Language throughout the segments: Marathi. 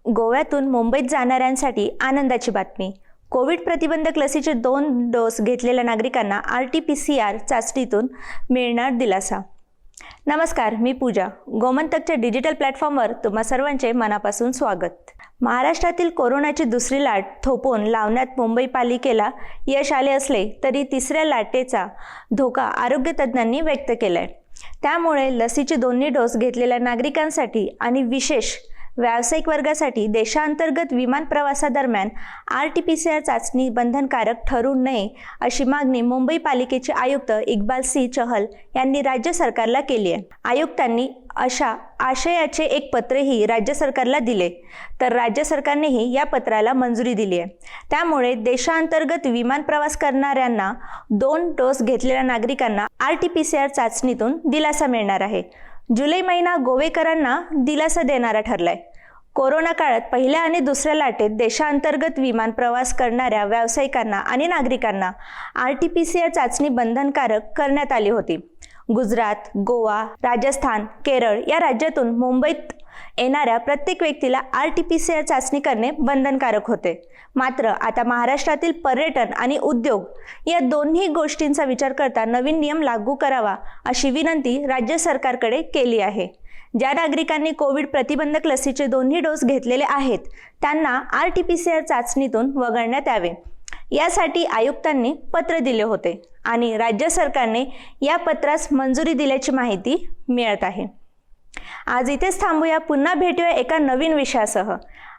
गोव्यातून मुंबईत जाणाऱ्यांसाठी आनंदाची बातमी. कोविड प्रतिबंधक लसीचे 2 डोस घेतलेल्या नागरिकांना RT-PCR चाचणीतून मिळणार दिलासा. नमस्कार, मी पूजा. गोमंतकच्या डिजिटल प्लॅटफॉर्मवर तुम्हा सर्वांचे मनापासून स्वागत. महाराष्ट्रातील कोरोनाची दुसरी लाट थोपवून लावण्यात मुंबई पालिकेला यश आले असले तरी तिसऱ्या लाटेचा धोका आरोग्य तज्ज्ञांनी व्यक्त केलाय. त्यामुळे लसीचे दोन्ही डोस घेतलेल्या नागरिकांसाठी आणि विशेष व्यावसायिक वर्गासाठी देशांतर्गत विमान प्रवासादरम्यान RT-PCR चाचणी बंधनकारक ठरू नये अशी मागणी मुंबई पालिकेचे आयुक्त इक्बाल सिंह चहल यांनी राज्य सरकारला केली आहे. आयुक्तांनी अशा आशयाचे एक पत्रही राज्य सरकारला दिले, तर राज्य सरकारनेही या पत्राला मंजुरी दिली आहे. त्यामुळे देशांतर्गत विमान प्रवास करणाऱ्यांना 2 डोस घेतलेल्या नागरिकांना RT-PCR चाचणीतून दिलासा मिळणार आहे. जुलै महिना गोवेकरांना दिलासा देणारा ठरलाय. कोरोना काळात पहिल्या आणि दुसऱ्या लाटेत देशांतर्गत विमान प्रवास करणाऱ्या व्यावसायिकांना आणि नागरिकांना RT-PCR चाचणी बंधनकारक करण्यात आली होती. गुजरात, गोवा, राजस्थान, केरळ या राज्यातून मुंबईत येणाऱ्या प्रत्येक व्यक्तीला RT-PCR चाचणी करणे बंधनकारक होते. मात्र आता महाराष्ट्रातील पर्यटन आणि उद्योग या दोन्ही गोष्टींचा विचार करता नवीन नियम लागू करावा अशी विनंती राज्य सरकारकडे केली आहे. ज्या नागरिकांनी कोविड प्रतिबंधक लसीचे दोन्ही डोस घेतलेले आहेत त्यांना RT-PCR चाचणीतून वगळण्यात यावे यासाठी आयुक्तांनी पत्र दिले होते आणि राज्य सरकारने या पत्रास मंजुरी दिल्याची माहिती मिळत आहे. आज इथेच थांबूया. पुन्हा भेटूया एका नवीन विषयासह.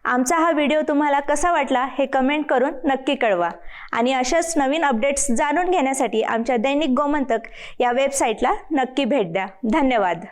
आमचा हा व्हिडिओ तुम्हाला कसा वाटला हे कमेंट करून नक्की कळवा आणि अशाच नवीन अपडेट्स जाणून घेण्यासाठी आमच्या दैनिक गोमंतक या वेबसाईटला नक्की भेट द्या. धन्यवाद.